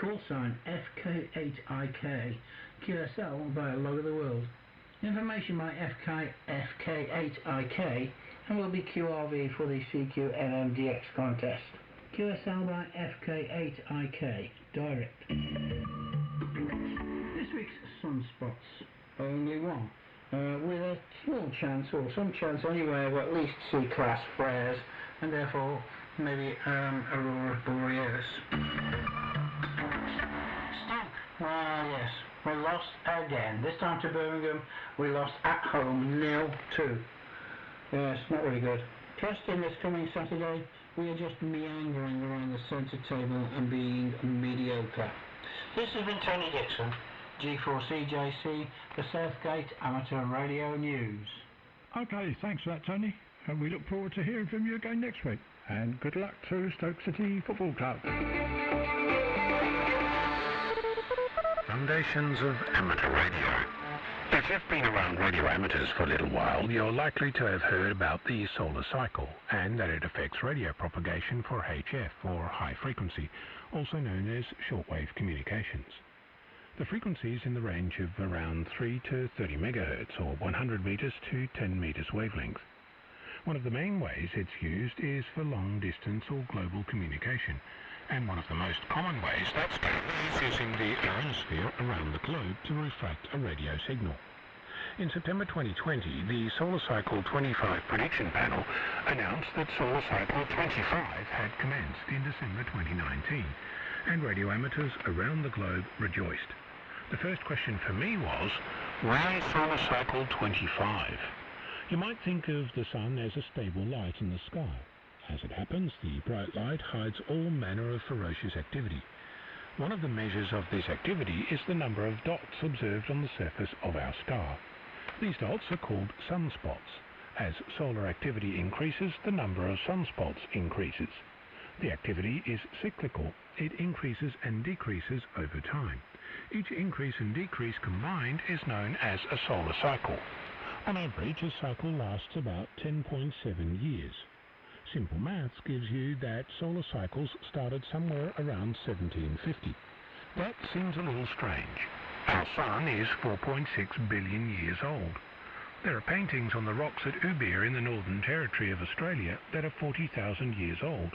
call sign FK8IK, QSL by Log of the World. Information by FK8IK and will be QRV for the CQNMDX contest. QSL by FK8IK, direct. This week's sunspots, only one, with a small chance, or some chance anyway, of at least C-class flares, and therefore maybe Aurora Borealis. Yes, we lost again. This time to Birmingham, we lost at home 0-2. Yes, not really good. Preston this coming Saturday, we are just meandering around the centre table and being mediocre. This has been Tony Dixon, G4CJC, the Southgate Amateur Radio News. Okay, thanks for that, Tony. And we look forward to hearing from you again next week. And good luck to Stoke City Football Club. Foundations of Amateur Radio. If you've been around radio amateurs for a little while, you're likely to have heard about the solar cycle and that it affects radio propagation for HF, or high frequency, also known as shortwave communications. The frequency is in the range of around 3 to 30 megahertz, or 100 meters to 10 meters wavelength. One of the main ways it's used is for long-distance or global communication, and one of the most common ways that's done is using the ionosphere around the globe to refract a radio signal. In September 2020, the Solar Cycle 25 prediction panel announced that Solar Cycle 25 had commenced in December 2019, and radio amateurs around the globe rejoiced. The first question for me was, why Solar Cycle 25? You might think of the sun as a stable light in the sky. As it happens, the bright light hides all manner of ferocious activity. One of the measures of this activity is the number of dots observed on the surface of our star. These dots are called sunspots. As solar activity increases, the number of sunspots increases. The activity is cyclical. It increases and decreases over time. Each increase and decrease combined is known as a solar cycle. On average, a cycle lasts about 10.7 years. Simple maths gives you that solar cycles started somewhere around 1750. That seems a little strange. Our sun is 4.6 billion years old. There are paintings on the rocks at Ubir in the Northern Territory of Australia that are 40,000 years old.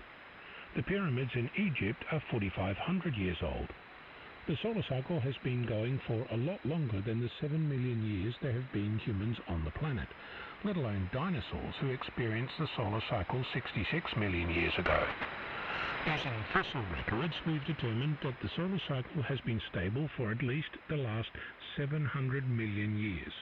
The pyramids in Egypt are 4,500 years old. The solar cycle has been going for a lot longer than the 7 million years there have been humans on the planet, let alone dinosaurs who experienced the solar cycle 66 million years ago. Using fossil records, we've determined that the solar cycle has been stable for at least the last 700 million years.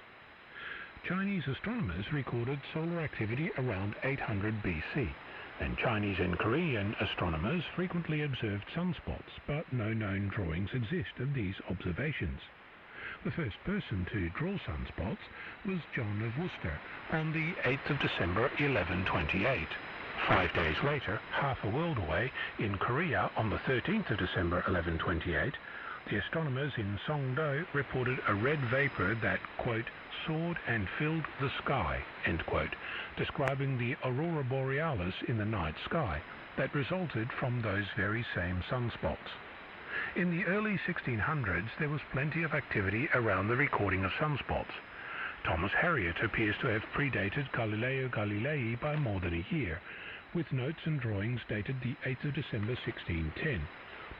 Chinese astronomers recorded solar activity around 800 BC. And Chinese and Korean astronomers frequently observed sunspots, but no known drawings exist of these observations. The first person to draw sunspots was John of Worcester on the 8th of December 1128. 5 days later, half a world away, in Korea on the 13th of December 1128, the astronomers in Songdo reported a red vapor that, quote, soared and filled the sky, end quote, describing the aurora borealis in the night sky that resulted from those very same sunspots. In the early 1600s, there was plenty of activity around the recording of sunspots. Thomas Harriot appears to have predated Galileo Galilei by more than a year, with notes and drawings dated the 8th of December 1610.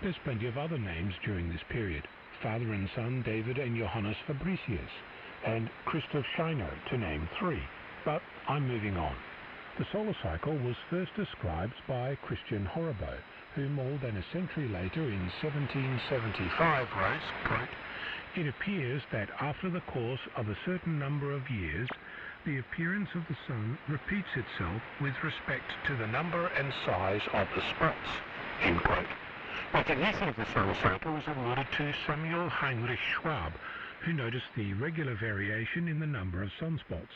There's plenty of other names during this period, father and son David and Johannes Fabricius, and Christoph Scheiner, to name 3. But I'm moving on. The solar cycle was first described by Christian Horrebow, who more than a century later in 1775 wrote, quote, it appears that after the course of a certain number of years, the appearance of the sun repeats itself with respect to the number and size of the spots, end quote. Recognition of the solar cycle was awarded to Samuel Heinrich Schwab, who noticed the regular variation in the number of sunspots,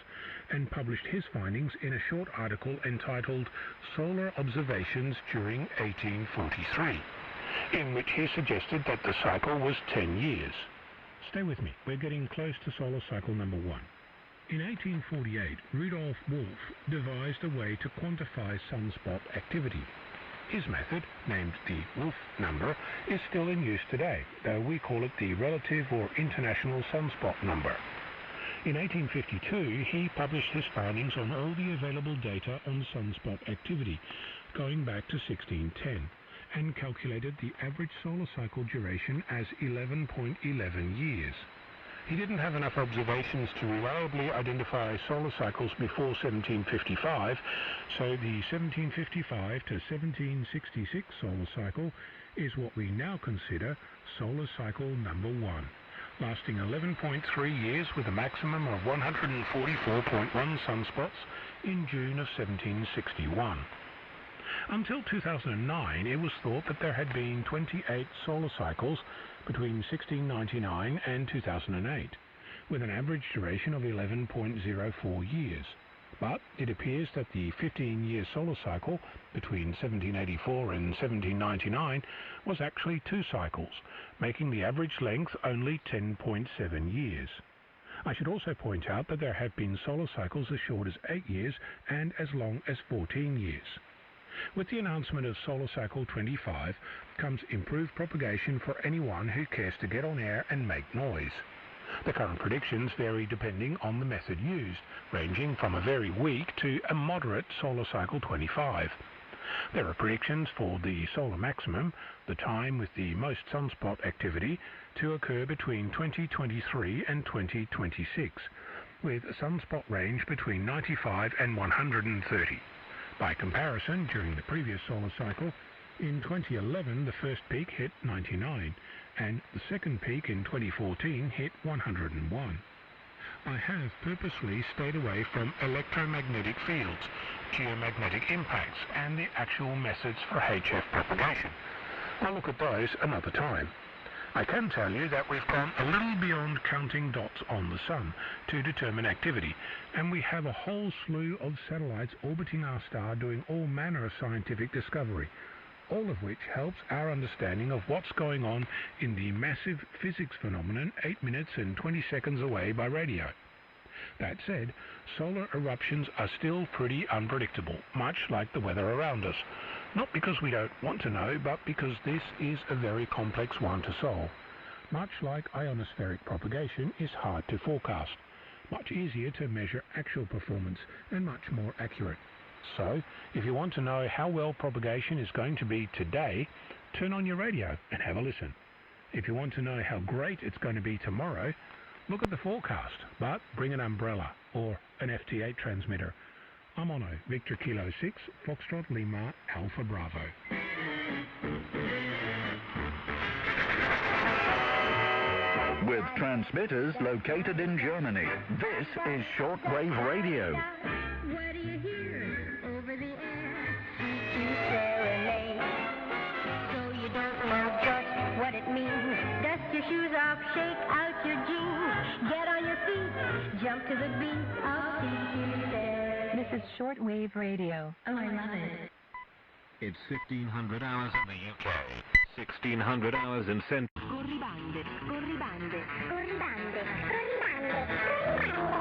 and published his findings in a short article entitled Solar Observations During 1843, in which he suggested that the cycle was 10 years. Stay with me, we're getting close to solar cycle number 1. In 1848, Rudolf Wolf devised a way to quantify sunspot activity. His method, named the Wolf number, is still in use today, though we call it the Relative or International Sunspot number. In 1852, he published his findings on all the available data on sunspot activity, going back to 1610, and calculated the average solar cycle duration as 11.11 years. He didn't have enough observations to reliably identify solar cycles before 1755, so the 1755 to 1766 solar cycle is what we now consider solar cycle number 1, lasting 11.3 years with a maximum of 144.1 sunspots in June of 1761. Until 2009, it was thought that there had been 28 solar cycles between 1699 and 2008, with an average duration of 11.04 years. But it appears that the 15-year solar cycle between 1784 and 1799 was actually 2 cycles, making the average length only 10.7 years. I should also point out that there have been solar cycles as short as 8 years and as long as 14 years. With the announcement of Solar Cycle 25 comes improved propagation for anyone who cares to get on air and make noise. The current predictions vary depending on the method used, ranging from a very weak to a moderate Solar Cycle 25. There are predictions for the solar maximum, the time with the most sunspot activity, to occur between 2023 and 2026, with a sunspot range between 95 and 130. By comparison, during the previous solar cycle, in 2011 the first peak hit 99, and the second peak in 2014 hit 101. I have purposely stayed away from electromagnetic fields, geomagnetic impacts, and the actual methods for HF propagation. I'll look at those another time. I can tell you that we've gone a little beyond counting dots on the sun to determine activity, and we have a whole slew of satellites orbiting our star doing all manner of scientific discovery, all of which helps our understanding of what's going on in the massive physics phenomenon 8 minutes and 20 seconds away by radio. That said, solar eruptions are still pretty unpredictable, much like the weather around us. Not because we don't want to know, but because this is a very complex one to solve. Much like ionospheric propagation is hard to forecast, much easier to measure actual performance, and much more accurate. So, if you want to know how well propagation is going to be today, turn on your radio and have a listen. If you want to know how great it's going to be tomorrow, look at the forecast, but bring an umbrella or an FT8 transmitter. I'm Ono, Victor Kilo 6, Foxtrot Lima, Alpha Bravo. With transmitters located in Germany, this is Shortwave Radio. What do you hear over the air? Sweet serenade. So you don't know just what it means. Dust your shoes off, shake out your jeans. Get on your feet, jump to the beat of CQ. This is Shortwave Radio. Oh, I love it. It's 1500 hours in the UK, 1600 hours in Central. Corribande, corribande, corribande, corribande,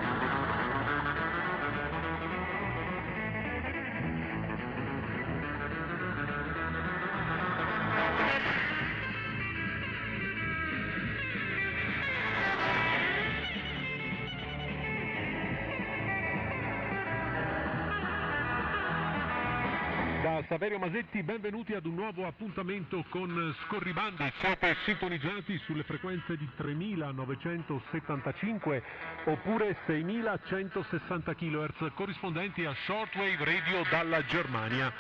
Da Saverio Masetti, benvenuti ad un nuovo appuntamento con Scorribandi. Siete sintonizzati sulle frequenze di 3975 oppure 6160 kHz corrispondenti a Shortwave Radio dalla Germania.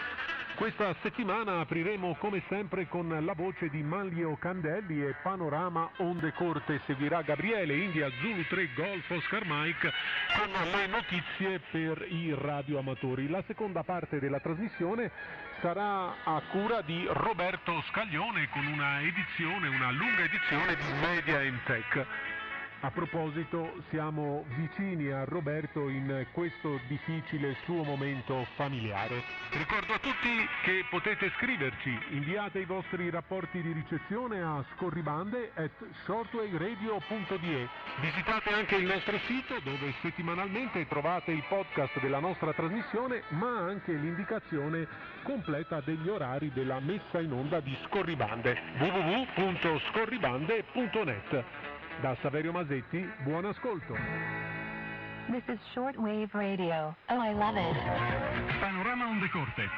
Questa settimana apriremo come sempre con la voce di Manlio Candelli e Panorama Onde Corte. Seguirà Gabriele India Zulu 3 Golf Oscar Mike con le notizie per i radioamatori. La seconda parte della trasmissione sarà a cura di Roberto Scaglione con una lunga edizione di Media in Tech. A proposito, siamo vicini a Roberto in questo difficile suo momento familiare. Ricordo a tutti che potete scriverci, inviate i vostri rapporti di ricezione a scorribande@shortwaveradio.de. Visitate anche il nostro sito dove settimanalmente trovate i podcast della nostra trasmissione, ma anche l'indicazione completa degli orari della messa in onda di Scorribande, www.scorribande.net. Da Saverio Masetti, buon ascolto. This is Shortwave Radio. Oh, I love it. Panorama Onde Corte,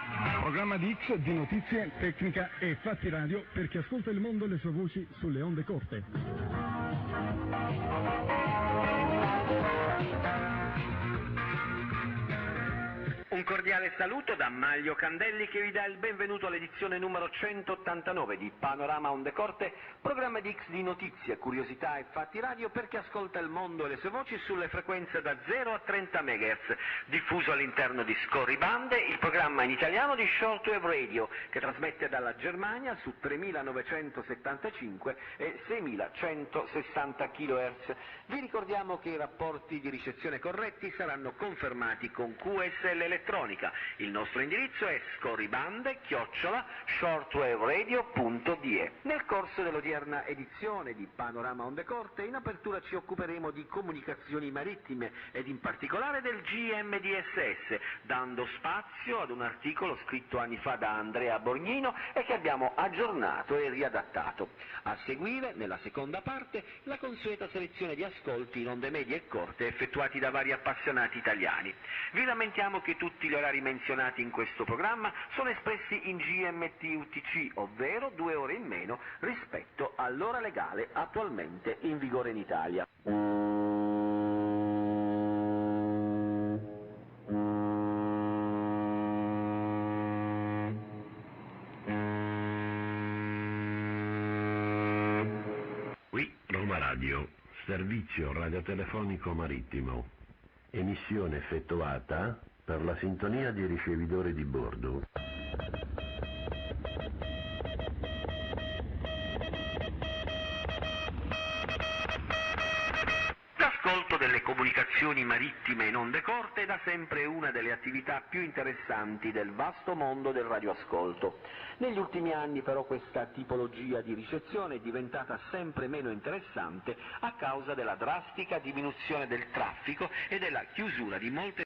programma di X di notizie, tecnica e fatti radio per chi ascolta il mondo e le sue voci sulle onde corte. Un cordiale saluto da Maglio Candelli che vi dà il benvenuto all'edizione numero 189 di Panorama Onde Corte, programma di X di notizie, curiosità e fatti radio per chi ascolta il mondo e le sue voci sulle frequenze da 0 a 30 MHz, diffuso all'interno di Scorribande, il programma in italiano di Shortwave Radio, che trasmette dalla Germania su 3975 e 6160 kHz. Vi ricordiamo che i rapporti di ricezione corretti saranno confermati con QSL elettronica. Il nostro indirizzo è scorribande@shortwaveradio.de. Nel corso dell'odierna edizione di Panorama Onde Corte, in apertura ci occuperemo di comunicazioni marittime ed in particolare del GMDSS, dando spazio ad un articolo scritto anni fa da Andrea Borgnino e che abbiamo aggiornato e riadattato. A seguire, nella seconda parte, la consueta selezione di ascolti in onde medie e corte effettuati da vari appassionati italiani. Vi lamentiamo che tutti gli orari menzionati in questo programma sono espressi in GMT-UTC, ovvero 2 ore in meno rispetto all'ora legale attualmente in vigore in Italia. Qui Roma Radio, servizio radiotelefonico marittimo, emissione effettuata per la sintonia di ricevitori di bordo. L'ascolto delle comunicazioni marittime in onde corte è da sempre una delle attività più interessanti del vasto mondo del radioascolto. Negli ultimi anni però questa tipologia di ricezione è diventata sempre meno interessante a causa della drastica diminuzione del traffico e della chiusura di molte